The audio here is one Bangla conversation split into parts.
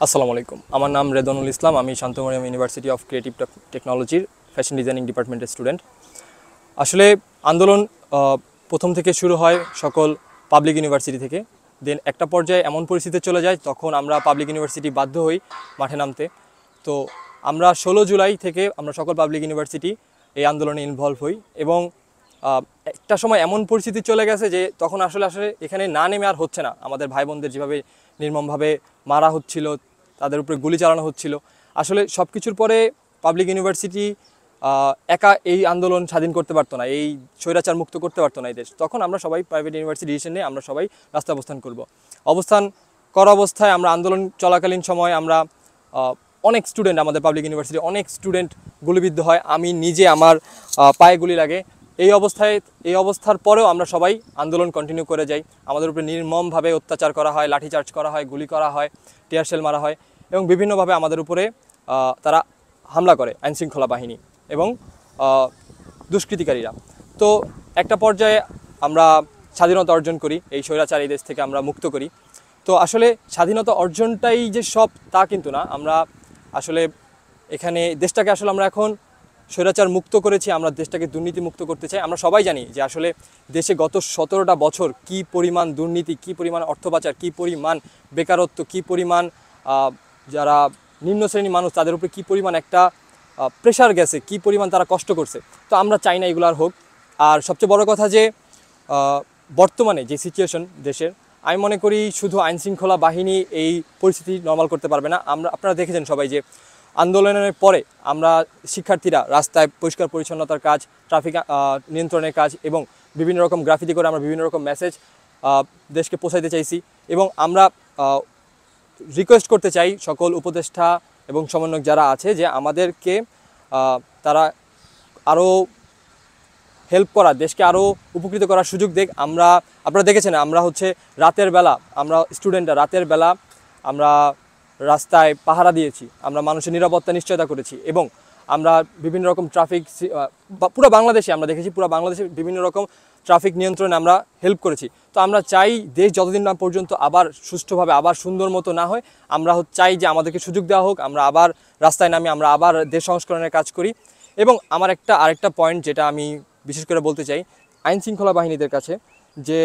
আসসালামু আলাইকুম। আমার নাম রেদনুল ইসলাম। আমি শান্তমরিয়াম ইউনিভার্সিটি অফ ক্রিয়েটিভ টেকনোলজির ফ্যাশন ডিজাইনিং ডিপার্টমেন্টের স্টুডেন্ট। আসলে আন্দোলন প্রথম থেকে শুরু হয় সকল পাবলিক ইউনিভার্সিটি থেকে। দেন একটা পর্যায়ে এমন পরিস্থিতি চলে যায়, তখন আমরা পাবলিক ইউনিভার্সিটি বাধ্য হই মাঠে নামতে। তো আমরা 16 জুলাই থেকে আমরা সকল পাবলিক ইউনিভার্সিটি এই আন্দোলনে ইনভলভ হই এবং একটা সময় এমন পরিস্থিতি চলে গেছে যে তখন আসলে এখানে না নেমে আর হচ্ছে না। আমাদের ভাই বোনদের যেভাবে নির্মমভাবে মারা হচ্ছিল, তাদের উপরে গুলি চালানো হচ্ছিল, আসলে সব কিছুর পরে পাবলিক ইউনিভার্সিটি একা এই আন্দোলন স্বাধীন করতে পারতো না, এই স্বৈরাচার মুক্ত করতে পারতো না এই দেশ। তখন আমরা সবাই প্রাইভেট ইউনিভার্সিটি ডিসিশন নিয়ে আমরা সবাই রাস্তায় অবস্থান করব। অবস্থান করা অবস্থায় আমরা আন্দোলন চলাকালীন সময় আমরা অনেক স্টুডেন্ট, আমাদের পাবলিক ইউনিভার্সিটি অনেক স্টুডেন্ট গুলিবিদ্ধ হয়। আমি নিজে আমার পায়ে গুলি লাগে। এই অবস্থার পরেও আমরা সবাই আন্দোলন কন্টিনিউ করে যাই। আমাদের উপরে নির্মমভাবে অত্যাচার করা হয়, লাঠিচার্জ করা হয়, গুলি করা হয়, টিয়ার শেল মারা হয় এবং বিভিন্নভাবে আমাদের উপরে তারা হামলা করে আইনশৃঙ্খলা বাহিনী এবং দুষ্কৃতিকারীরা। তো একটা পর্যায়ে আমরা স্বাধীনতা অর্জন করি, এই স্বৈরাচার এই দেশ থেকে আমরা মুক্ত করি। তো আসলে স্বাধীনতা অর্জনটাই যে সব তা কিন্তু না। আমরা আসলে এখানে দেশটাকে আমরা এখন স্বৈরাচার মুক্ত করেছি, আমরা দেশটাকে দুর্নীতি মুক্ত করতে চাই। আমরা সবাই জানি যে আসলে দেশে গত 17টা বছর কী পরিমাণ দুর্নীতি, কী পরিমাণ অর্থ পাচার, কী পরিমাণ বেকারত্ব, কী পরিমাণ যারা নিম্ন শ্রেণীর মানুষ তাদের উপরে কী পরিমাণ একটা প্রেশার গেছে, কী পরিমাণ তারা কষ্ট করছে। তো আমরা চাই না এগুলো আর হোক। আর সবচেয়ে বড় কথা যে বর্তমানে যে সিচুয়েশন দেশের, আমি মনে করি শুধু আইনশৃঙ্খলা বাহিনী এই পরিস্থিতি নরমাল করতে পারবে না। আপনারা দেখেছেন সবাই যে আন্দোলনের পরে আমরা শিক্ষার্থীরা রাস্তায় পরিষ্কার পরিচ্ছন্নতার কাজ, ট্রাফিক নিয়ন্ত্রণের কাজ এবং বিভিন্ন রকম গ্রাফিতি করে আমরা বিভিন্ন রকম মেসেজ দেশকে পৌঁছাইতে চাইছি। এবং আমরা রিকোয়েস্ট করতে চাই সকল উপদেষ্টা এবং সমন্বয়ক যারা আছে যে আমাদেরকে তারা আরও হেল্প করা, দেশকে আরও উপকৃত করার সুযোগ দেখ। আপনারা দেখেছেন আমরা রাতের বেলা, আমরা স্টুডেন্টরা রাতের বেলা আমরা রাস্তায় পাহারা দিয়েছি, আমরা মানুষের নিরাপত্তা নিশ্চয়তা করেছি এবং আমরা বিভিন্ন রকম ট্রাফিক পুরো বাংলাদেশে আমরা দেখেছি, পুরো বাংলাদেশে বিভিন্ন রকম ট্রাফিক নিয়ন্ত্রণে আমরা হেল্প করেছি। তো আমরা চাই দেশ যতদিন না পর্যন্ত আবার সুষ্ঠুভাবে আবার সুন্দর মতো না হয়, আমরা চাই যে আমাদেরকে সুযোগ দেওয়া হোক, আমরা আবার রাস্তায় নামি, আমরা আবার দেশ সংস্করণের কাজ করি। এবং আমার আরেকটা পয়েন্ট যেটা আমি বিশেষ করে বলতে চাই আইনশৃঙ্খলা বাহিনীদের কাছে, যে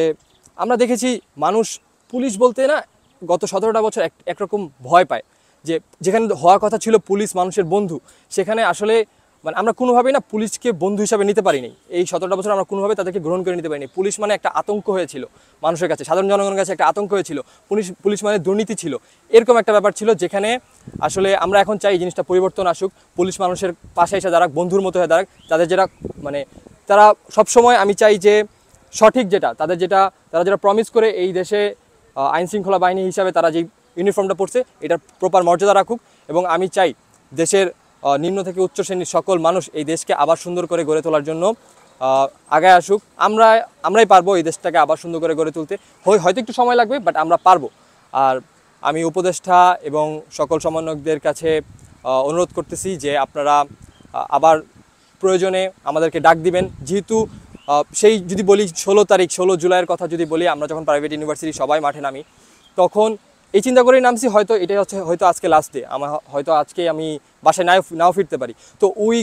আমরা দেখেছি মানুষ পুলিশ বলতে না গত 17টা বছর একরকম ভয় পায়। যে যেখানে হওয়ার কথা ছিল পুলিশ মানুষের বন্ধু, সেখানে আসলে আমরা কোনোভাবেই না পুলিশকে বন্ধু হিসাবে নিতে পারিনি। এই 17টা বছর আমরা কোনোভাবে তাদেরকে গ্রহণ করে নিতে পারিনি। পুলিশ মানে একটা আতঙ্ক হয়েছিল মানুষের কাছে, সাধারণ জনগণের কাছে একটা আতঙ্ক হয়েছিল। পুলিশ মানে দুর্নীতি ছিল, এরকম একটা ব্যাপার ছিল, যেখানে আসলে আমরা এখন চাই জিনিসটা পরিবর্তন আসুক। পুলিশ মানুষের পাশে এসে দাঁড়াক, বন্ধুর মতো হয়ে দাঁড়াক। তাদের যেটা তারা সবসময় আমি চাই যে সঠিক যেটা তারা যেটা প্রমিস করে এই দেশে আইনশৃঙ্খলা বাহিনী হিসাবে তারা যে ইউনিফর্মটা পরছে এটার প্রপার মর্যাদা রাখুক। এবং আমি চাই দেশের নিম্ন থেকে উচ্চ শ্রেণীর সকল মানুষ এই দেশকে আবার সুন্দর করে গড়ে তোলার জন্য আগায় আসুক। আমরাই পারবো এই দেশটাকে আবার সুন্দর করে গড়ে তুলতে। হয়তো একটু সময় লাগবে, বাট আমরা পারবো। আর আমি উপদেষ্টা এবং সকল সমন্বয়কদের কাছে অনুরোধ করতেছি যে আপনারা আবার প্রয়োজনে আমাদেরকে ডাক দিবেন। যেহেতু সেই যদি বলি 16 জুলাইয়ের কথা যদি বলি, আমরা যখন প্রাইভেট ইউনিভার্সিটি সবাই মাঠে নামি, তখন এই চিন্তা করেই নামছি হয়তো এটাই হয়তো আজকে লাস্ট ডে, হয়তো আজকে আমি বাসায় নাও ফিরতে পারি। তো ওই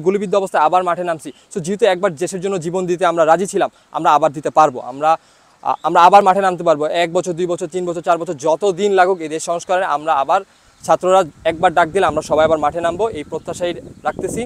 গুলিবিদ্ধ অবস্থায় আবার মাঠে নামছি। তো যেহেতু একবার দেশের জন্য জীবন দিতে আমরা রাজি ছিলাম, আমরা আবার দিতে পারবো। আমরা আবার মাঠে নামতে পারবো। 1 বছর, 2 বছর, 3 বছর, 4 বছর, যত দিন লাগুক এই দেশ সংস্কারে আমরা আবার ছাত্ররা একবার ডাক দিলে আমরা সবাই আবার মাঠে নামবো, এই প্রত্যাশাই রাখতেছি।